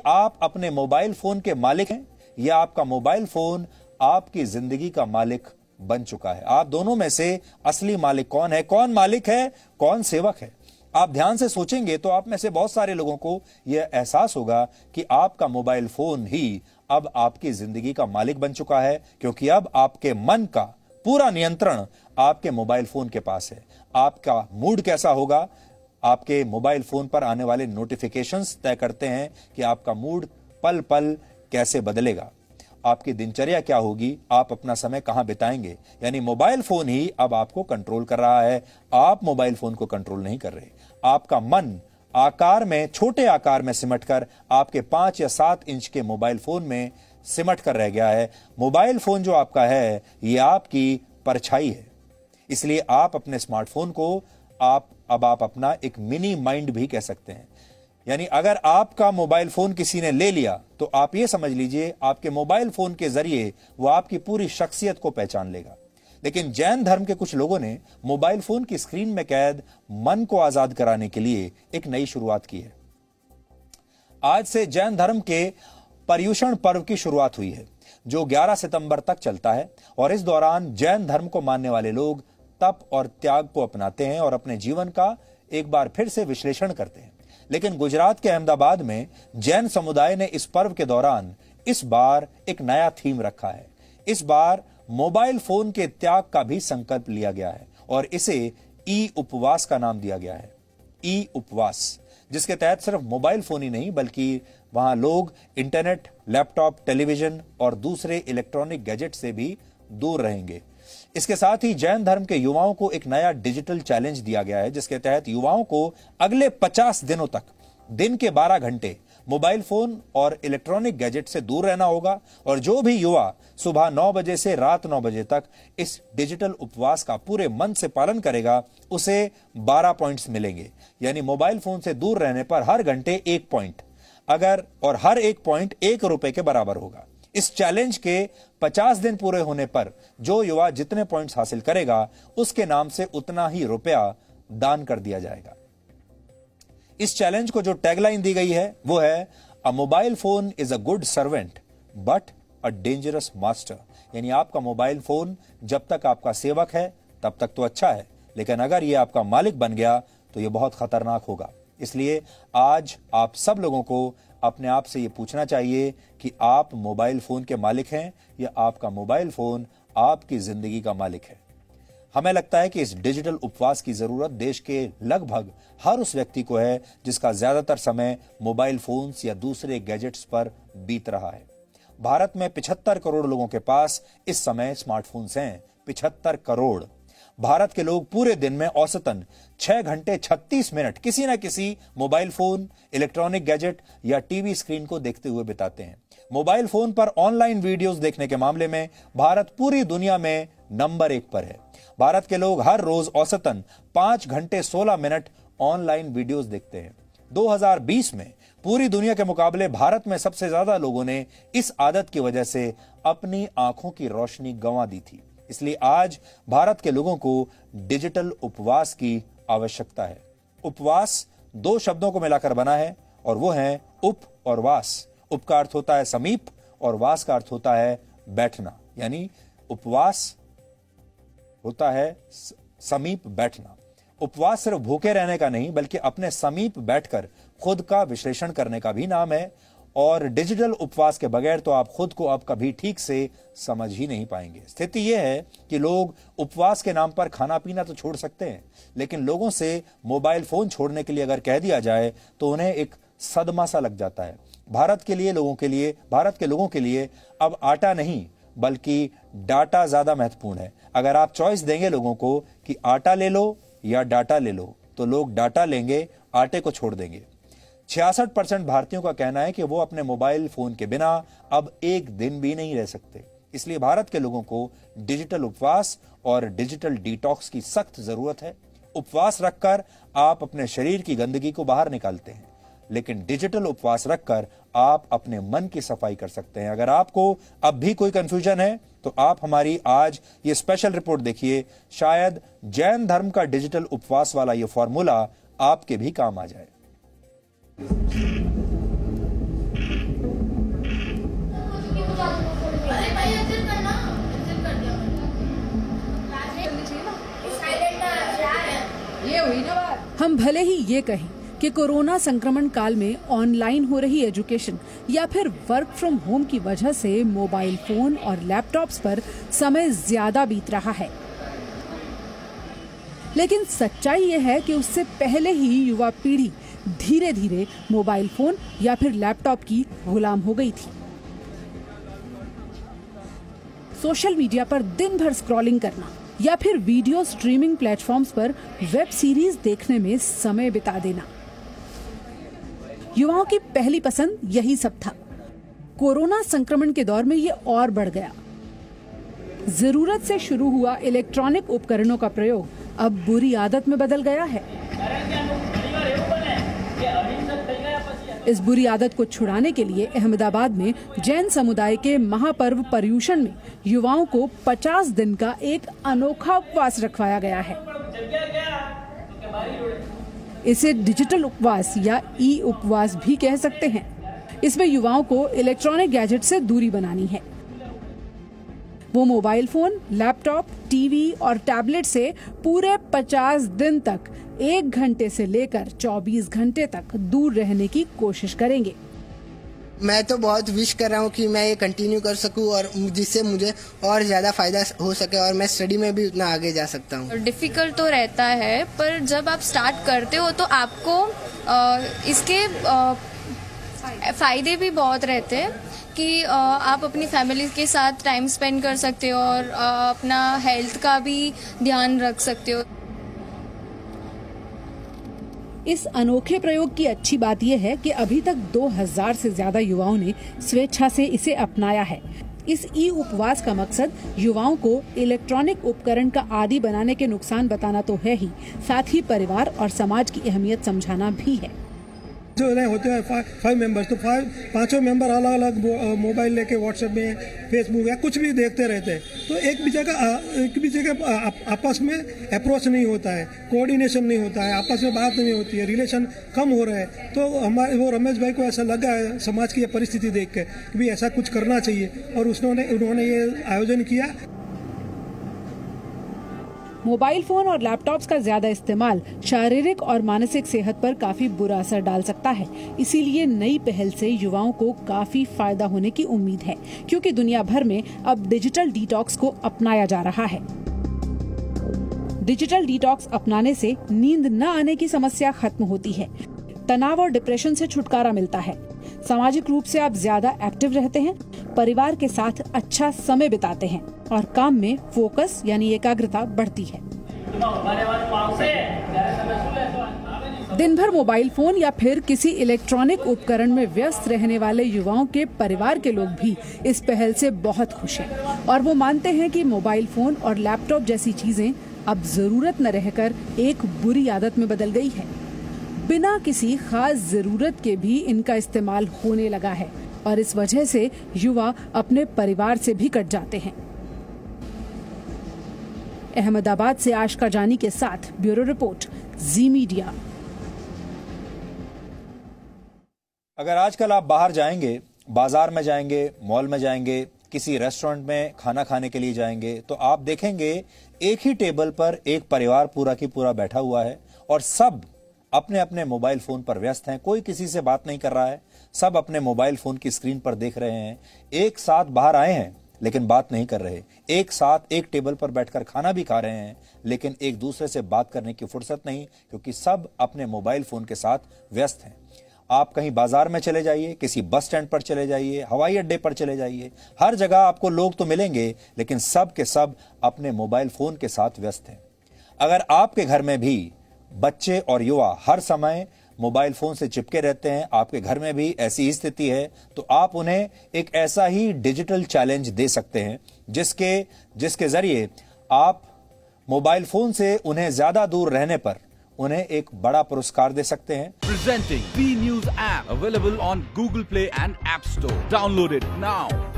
आप अपने mobile phone के मालिक हैं या आपका मोबाइल फोन आपकी जिंदगी का मालिक बन चुका है? आप दोनों में से असली मालिक कौन है? कौन मालिक है, कौन सेवक है? आप ध्यान से सोचेंगे तो आप में से बहुत सारे लोगों को यह एहसास होगा कि आपका मोबाइल फोन ही अब आपकी जिंदगी का मालिक बन चुका है, क्योंकि अब आपके मन का पूरा नियंत्रण आपके मोबाइल फोन के पास है। आपका मूड कैसा होगा, आपके मोबाइल फोन पर आने वाले नोटिफिकेशंस तय करते हैं कि आपका मूड पल पल कैसे बदलेगा। आपकी दिनचर्या क्या होगी, आप अपना समय कहां बिताएंगे। यानी मोबाइल फोन ही अब आपको कंट्रोल कर रहा है, आप मोबाइल फोन को कंट्रोल नहीं कर रहे। आपका मन आकार में, छोटे आकार में सिमटकर आपके 5 या 7 इंच के मोबाइल फोन में सिमट कर रह गया है। मोबाइल फोन जो आपका है यह आपकी परछाई है। इसलिए आप अपने स्मार्टफोन को अब आप अपना एक मिनी माइंड भी कह सकते हैं। यानी अगर आपका मोबाइल फोन किसी ने ले लिया तो आप ये समझ लीजिए आपके मोबाइल फोन के जरिए वो आपकी पूरी शख्सियत को पहचान लेगा। लेकिन जैन धर्म के कुछ लोगों ने मोबाइल फोन की स्क्रीन में कैद मन को आजाद कराने के लिए एक नई शुरुआत की है। आज से जैन धर्म के पर्युषण पर्व की शुरुआत हुई है, जो 11 सितंबर तक चलता है। और इस दौरान जैन धर्म को मानने वाले लोग तप और त्याग को अपनाते हैं और अपने जीवन का एक बार फिर से विश्लेषण करते हैं। लेकिन गुजरात के अहमदाबाद में जैन समुदाय ने इस पर्व के दौरान इस बार एक नया थीम रखा है। इस बार मोबाइल फोन के त्याग का भी संकल्प लिया गया है और इसे ई उपवास का नाम दिया गया है। ई उपवास, जिसके तहत सिर्फ मोबाइल फोन ही नहीं बल्कि वहां लोग इंटरनेट, लैपटॉप, टेलीविजन और दूसरे इलेक्ट्रॉनिक गैजेट से भी दूर रहेंगे। इसके साथ ही जैन धर्म के युवाओं को एक नया डिजिटल चैलेंज दिया गया है, जिसके तहत युवाओं को अगले 50 दिनों तक दिन के 12 घंटे मोबाइल फोन और इलेक्ट्रॉनिक गैजेट से दूर रहना होगा। और जो भी युवा सुबह 9 बजे से रात 9 बजे तक इस डिजिटल उपवास का पूरे मन से पालन करेगा, उसे 12 पॉइंट्स मिलेंगे। यानी मोबाइल फोन से दूर रहने पर हर घंटे 1 पॉइंट, और हर 1 पॉइंट 1 रुपए के बराबर होगा। इस चैलेंज के 50 दिन पूरे होने पर जो युवा जितने पॉइंट्स हासिल करेगा उसके नाम से उतना ही रुपया दान कर दिया जाएगा। इस चैलेंज को जो टैगलाइन दी गई है वो है, अ mobile phone is a good servant but a dangerous master. यानी आपका मोबाइल फोन जब तक आपका सेवक है तब तक तो अच्छा है, लेकिन अगर ये आपका मालिक बन गया तो ये बहुत खतरनाक होगा। इसलिए आज आप सब लोगों को अपने आप से ये पूछना चाहिए कि आप मोबाइल फोन के मालिक हैं या आपका मोबाइल फोन आपकी जिंदगी का मालिक है। हमें लगता है कि इस डिजिटल उपवास की जरूरत देश के लगभग हर उस व्यक्ति को है जिसका ज्यादातर समय मोबाइल फोन्स या दूसरे गैजेट्स पर बीत रहा है। भारत में 75 करोड़ लोगों के पास इस समय स्मार्टफोन्स हैं। 75 करोड़। भारत के लोग पूरे दिन में औसतन 6 घंटे 36 मिनट किसी न किसी मोबाइल फोन, इलेक्ट्रॉनिक गैजेट या टीवी स्क्रीन को देखते हुए बिताते हैं। मोबाइल फोन पर ऑनलाइन वीडियोस देखने के मामले में भारत पूरी दुनिया में नंबर 1 पर है। भारत के लोग हर रोज औसतन 5 घंटे 16 मिनट ऑनलाइन वीडियोस देखते हैं। 2020 में पूरी दुनिया के मुकाबले भारत में सबसे ज्यादा लोगों ने इस आदत की वजह से अपनी आंखों की रोशनी गंवा दी थी। इसलिए आज भारत के लोगों को डिजिटल उपवास की आवश्यकता है। उपवास 2 शब्दों को मिलाकर बना है और वो है उप और वास। उप का अर्थ होता है समीप और वास का अर्थ होता है बैठना। यानी उपवास होता है समीप बैठना। उपवास सिर्फ भूखे रहने का नहीं बल्कि अपने समीप बैठकर खुद का विश्लेषण करने का भी नाम है। और डिजिटल उपवास के बगैर तो आप खुद को अब कभी ठीक से समझ ही नहीं पाएंगे। स्थिति यह है कि लोग उपवास के नाम पर खाना पीना तो छोड़ सकते हैं, लेकिन लोगों से मोबाइल फोन छोड़ने के लिए अगर कह दिया जाए तो उन्हें एक सदमा सा लग जाता है। भारत के लोगों के लिए अब आटा नहीं बल्कि डाटा ज्यादा महत्वपूर्ण है। अगर आप चॉइस देंगे लोगों को कि आटा ले लो या डाटा ले लो, तो लोग डाटा लेंगे, आटे को छोड़ देंगे। 66% भारतीयों का कहना है कि वो अपने मोबाइल फोन के बिना अब एक दिन भी नहीं रह सकते। इसलिए भारत के लोगों को डिजिटल उपवास और डिजिटल डिटॉक्स की सख्त जरूरत है। उपवास रखकर आप अपने शरीर की गंदगी को बाहर निकालते हैं, लेकिन डिजिटल उपवास रखकर आप अपने मन की सफाई कर सकते हैं। अगर आपको अब भी कोई कंफ्यूजन है तो आप हमारी आज ये स्पेशल रिपोर्ट देखिए। शायद जैन धर्म का डिजिटल उपवास वाला ये फॉर्मूला आपके भी काम आ जाए। हम भले ही ये कहें कि कोरोना संक्रमण काल में ऑनलाइन हो रही एजुकेशन या फिर वर्क फ्रॉम होम की वजह से मोबाइल फोन और लैपटॉप्स पर समय ज्यादा बीत रहा है, लेकिन सच्चाई ये है कि उससे पहले ही युवा पीढ़ी धीरे धीरे मोबाइल फोन या फिर लैपटॉप की गुलाम हो गई थी। सोशल मीडिया पर दिन भर स्क्रॉलिंग करना या फिर वीडियो स्ट्रीमिंग प्लेटफॉर्म्स पर वेब सीरीज देखने में समय बिता देना, युवाओं की पहली पसंद यही सब था। कोरोना संक्रमण के दौर में ये और बढ़ गया। जरूरत से शुरू हुआ इलेक्ट्रॉनिक उपकरणों का प्रयोग अब बुरी आदत में बदल गया है। इस बुरी आदत को छुड़ाने के लिए अहमदाबाद में जैन समुदाय के महापर्व पर्युषण में युवाओं को 50 दिन का एक अनोखा उपवास रखवाया गया है। इसे डिजिटल उपवास या ई उपवास भी कह सकते हैं। इसमें युवाओं को इलेक्ट्रॉनिक गैजेट से दूरी बनानी है। वो मोबाइल फोन, लैपटॉप, टीवी और टैबलेट से पूरे 50 दिन तक 1 घंटे से लेकर 24 घंटे तक दूर रहने की कोशिश करेंगे। मैं तो बहुत विश कर रहा हूँ कि मैं ये कंटिन्यू कर सकूँ और जिससे मुझे और ज़्यादा फायदा हो सके और मैं स्टडी में भी उतना आगे जा सकता हूँ। डिफ़िकल्ट तो रहता है, पर जब आप स्टार्ट करते हो तो आपको इसके फ़ायदे भी बहुत रहते हैं कि आप अपनी फैमिली के साथ टाइम स्पेंड कर सकते हो और अपना हेल्थ का भी ध्यान रख सकते हो। इस अनोखे प्रयोग की अच्छी बात यह है कि अभी तक 2000 से ज्यादा युवाओं ने स्वेच्छा से इसे अपनाया है। इस ई उपवास का मकसद युवाओं को इलेक्ट्रॉनिक उपकरण का आदी बनाने के नुकसान बताना तो है ही, साथ ही परिवार और समाज की अहमियत समझाना भी है। जो होते हैं 5 मेंबर्स, तो 5 मेंबर अलग अलग मोबाइल लेके व्हाट्सएप में, फेसबुक या कुछ भी देखते रहते हैं, तो एक दूसरे का आपस में अप्रोच नहीं होता है, कोऑर्डिनेशन नहीं होता है, आपस में बात नहीं होती है, रिलेशन कम हो रहा है। तो हमारे वो रमेश भाई को ऐसा लगा है समाज की ये परिस्थिति देख के कि भी ऐसा कुछ करना चाहिए और उन्होंने ये आयोजन किया। मोबाइल फोन और लैपटॉप्स का ज्यादा इस्तेमाल शारीरिक और मानसिक सेहत पर काफी बुरा असर डाल सकता है। इसीलिए नई पहल से युवाओं को काफी फायदा होने की उम्मीद है, क्योंकि दुनिया भर में अब डिजिटल डिटॉक्स को अपनाया जा रहा है। डिजिटल डिटॉक्स अपनाने से नींद न आने की समस्या खत्म होती है, तनाव और डिप्रेशन से छुटकारा मिलता है, सामाजिक रूप से आप ज्यादा एक्टिव रहते हैं, परिवार के साथ अच्छा समय बिताते हैं और काम में फोकस यानी एकाग्रता बढ़ती है। दिन भर मोबाइल फोन या फिर किसी इलेक्ट्रॉनिक उपकरण में व्यस्त रहने वाले युवाओं के परिवार के लोग भी इस पहल से बहुत खुश हैं और वो मानते हैं कि मोबाइल फोन और लैपटॉप जैसी चीजें अब जरूरत न रहकर एक बुरी आदत में बदल गई है। बिना किसी खास जरूरत के भी इनका इस्तेमाल होने लगा है और इस वजह से युवा अपने परिवार से भी कट जाते हैं। अहमदाबाद से आशका जानी के साथ ब्यूरो रिपोर्ट, जी मीडिया। अगर आजकल आप बाहर जाएंगे, बाजार में जाएंगे, मॉल में जाएंगे, किसी रेस्टोरेंट में खाना खाने के लिए जाएंगे, तो आप देखेंगे एक ही टेबल पर एक परिवार पूरा की पूरा बैठा हुआ है और सब अपने अपने मोबाइल फोन पर व्यस्त हैं। कोई किसी से बात नहीं कर रहा है, सब अपने मोबाइल फोन की स्क्रीन पर देख रहे हैं। एक साथ बाहर आए हैं लेकिन बात नहीं कर रहे, एक साथ एक टेबल पर बैठकर खाना भी खा रहे हैं लेकिन एक दूसरे से बात करने की फुर्सत नहीं, क्योंकि सब अपने मोबाइल फोन के साथ व्यस्त हैं। आप कहीं बाजार में चले जाइए, किसी बस स्टैंड पर चले जाइए, हवाई अड्डे पर चले जाइए, हर जगह आपको लोग तो मिलेंगे लेकिन सब के सब अपने मोबाइल फोन के साथ व्यस्त हैं। अगर आपके घर में भी बच्चे और युवा हर समय मोबाइल फोन से चिपके रहते हैं, आपके घर में भी ऐसी ही स्थिति है, तो आप उन्हें एक ऐसा ही डिजिटल चैलेंज दे सकते हैं जिसके जरिए आप मोबाइल फोन से उन्हें ज्यादा दूर रहने पर उन्हें एक बड़ा पुरस्कार दे सकते हैं। Presenting B News app available on Google Play and App Store. Download it now.